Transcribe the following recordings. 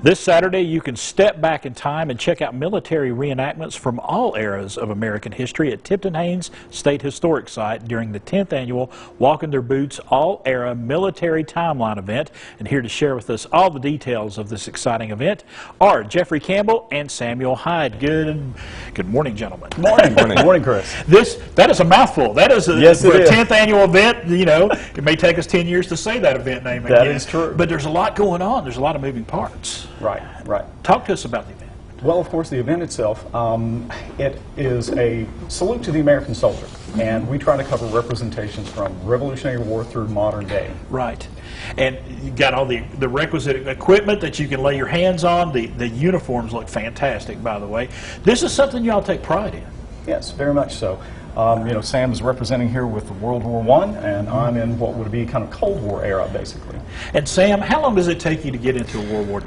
This Saturday, you can step back in time and check out military reenactments from all eras of American history at Tipton Haynes State Historic Site during the 10th annual Walk in Their Boots All-Era Military Timeline event. And here to share with us all the details of this exciting event are Jeffery Campbell and Samuel Hyde. Good morning, gentlemen. Good morning. Good morning, Chris. That is a mouthful. That is a, yes, for a 10th annual event. You know, it may take us 10 years to say that event name again. That is true. But there's a lot going on. There's a lot of moving parts. Right, right. Talk to us about the event. Well, of course, the event itself, it is a salute to the American soldier, and we try to cover representations from Revolutionary War through modern day. Right. And you got all the requisite equipment that you can lay your hands on. The uniforms look fantastic, by the way. This is something y'all take pride in. Yes, very much so. You know, Sam is representing here with World War I, and I'm in what would be kind of Cold War era, basically. And Sam, how long does it take you to get into a World War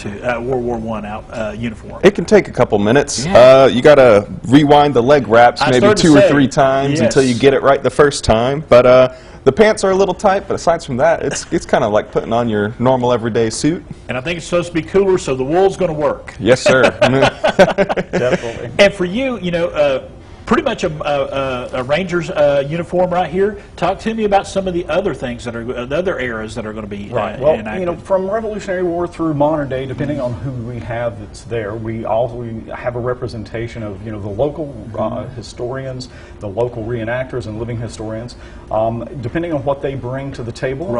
I uniform? It can take a couple minutes. Yeah. You got to rewind the leg wraps maybe two or three times until you get it right the first time. But the pants are a little tight, but aside from that, it's kind of like putting on your normal everyday suit. And I think it's supposed to be cooler, so the wool's going to work. Yes, sir. Definitely. And for you, you know, pretty much a Rangers uniform right here. Talk to me about some of the other things that are the other eras that are going to be well, enacted. you know, from Revolutionary War through modern day, depending on who we have that's there, we have a representation of, you know, the local historians, the local reenactors and living historians. Depending on what they bring to the table,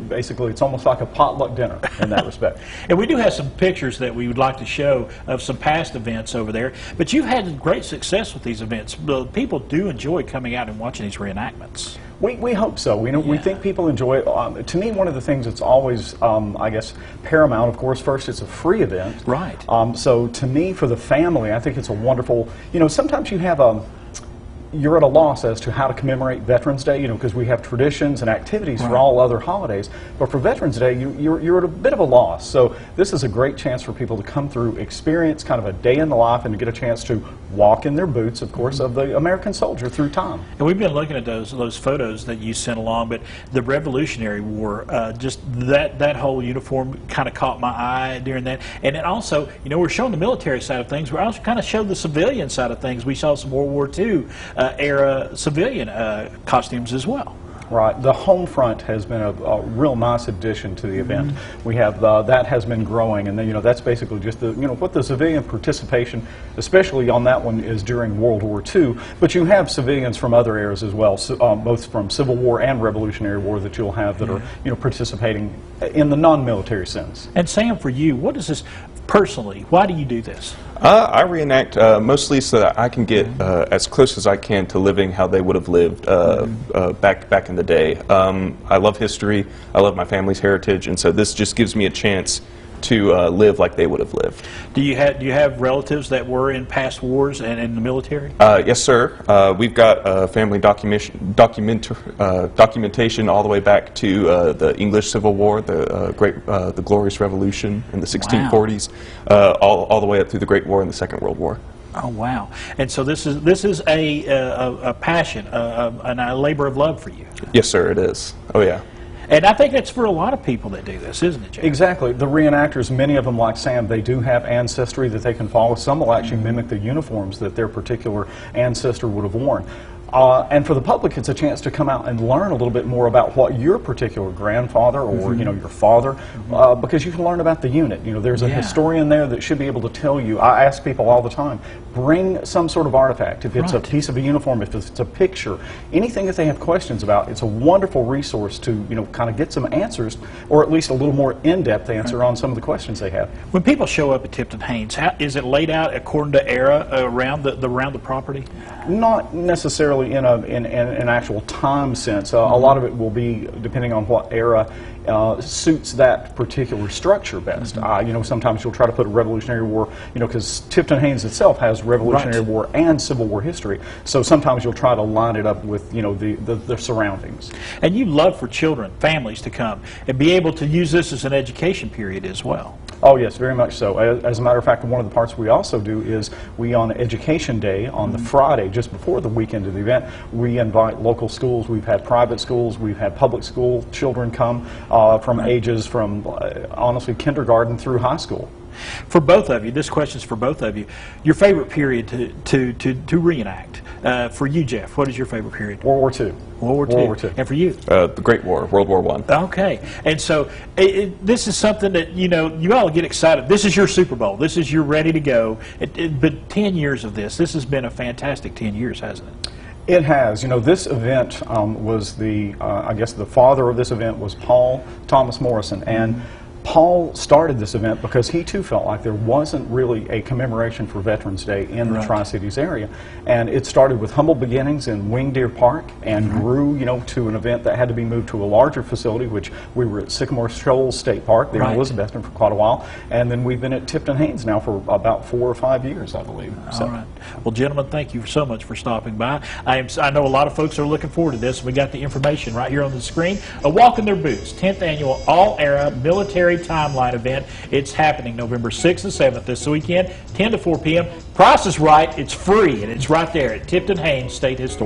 basically it's almost like a potluck dinner in that respect. And we do have some pictures that we would like to show of some past events over there. But you've had great success with these events. People do enjoy coming out and watching these reenactments. We hope so. We think people enjoy it. To me, one of the things that's always, I guess, paramount, of course, first, it's a free event. Right. So to me, for the family, I think it's a wonderful, you know, sometimes you have you're at a loss as to how to commemorate Veterans Day, you know, because we have traditions and activities for all other holidays. But for Veterans Day, you're at a bit of a loss. So this is a great chance for people to come through, experience kind of a day in the life, and to get a chance to walk in their boots, of course, of the American soldier through time. And we've been looking at those photos that you sent along, but the Revolutionary War, just that whole uniform kind of caught my eye during that. And then also, you know, we're showing the military side of things. We also kind of showed the civilian side of things. We saw some World War II era civilian costumes as well. Right. The home front has been a real nice addition to the event. We have that has been growing, and then, you know, that's basically just the, you know, what the civilian participation, especially on that one, is during World War II. But you have civilians from other eras as well, so, both from Civil War and Revolutionary War, that you'll have that are, you know, participating in the non-military sense. And Sam, for you, what is this personally? Why do you do this? I reenact mostly so that I can get as close as I can to living how they would have lived back in the day. I love history. I love my family's heritage, and so this just gives me a chance to live like they would have lived. Do you have relatives that were in past wars and in the military? Yes, sir. We've got family documentation all the way back to the English Civil War, the Glorious Revolution in the 1640s, all the way up through the Great War and the Second World War. Oh, wow! And so this is a passion and a labor of love for you. Yes, sir. It is. Oh, yeah. And I think that's for a lot of people that do this, isn't it, Jay? Exactly. The reenactors, many of them, like Sam, they do have ancestry that they can follow. Some will actually mimic the uniforms that their particular ancestor would have worn. And for the public, it's a chance to come out and learn a little bit more about what your particular grandfather or you know, your father, because you can learn about the unit. You know, there's a historian there that should be able to tell you. I ask people all the time, bring some sort of artifact. If it's a piece of a uniform, if it's a picture, anything that they have questions about, it's a wonderful resource to, you know, kind of get some answers, or at least a little more in-depth answer on some of the questions they have. When people show up at Tipton Haynes, is it laid out according to era around the property? Not necessarily in an actual time sense. A lot of it will be depending on what era suits that particular structure best. You know, sometimes you'll try to put a Revolutionary War, you know, because Tipton Haynes itself has Revolutionary War and Civil War history. So sometimes you'll try to line it up with, you know, the surroundings. And you love for children, families to come and be able to use this as an education period as well. Oh yes, very much so. As a matter of fact, one of the parts we also do is on Education Day, on the Friday, just before the weekend of the event, we invite local schools. We've had private schools, we've had public school children come. from ages from honestly kindergarten through high school. For both of you, this question's for both of you. Your favorite period to reenact. For you, Jeff, what is your favorite period? World War II. World War II. And for you? The Great War, World War I. Okay. And so this is something that, you know, you all get excited. This is your Super Bowl. This is you're ready to go. But 10 years of this has been a fantastic 10 years, hasn't it? It has. You know, this event was I guess the father of this event was Paul Thomas Morrison. And Paul started this event because he too felt like there wasn't really a commemoration for Veterans Day in the Tri-Cities area. And it started with humble beginnings in Wing Deer Park and grew, you know, to an event that had to be moved to a larger facility, which we were at Sycamore Shoals State Park there in Elizabethton for quite a while. And then we've been at Tipton Haynes now for about 4 or 5 years, I believe. All right. Well, gentlemen, thank you so much for stopping by. I know a lot of folks are looking forward to this. We got the information right here on the screen. A Walk in Their Boots, 10th Annual All-Era Military Timeline event. It's happening November 6th and 7th this weekend, 10 to 4 p.m. Price is right. It's free, and it's right there at Tipton Haynes State Historic.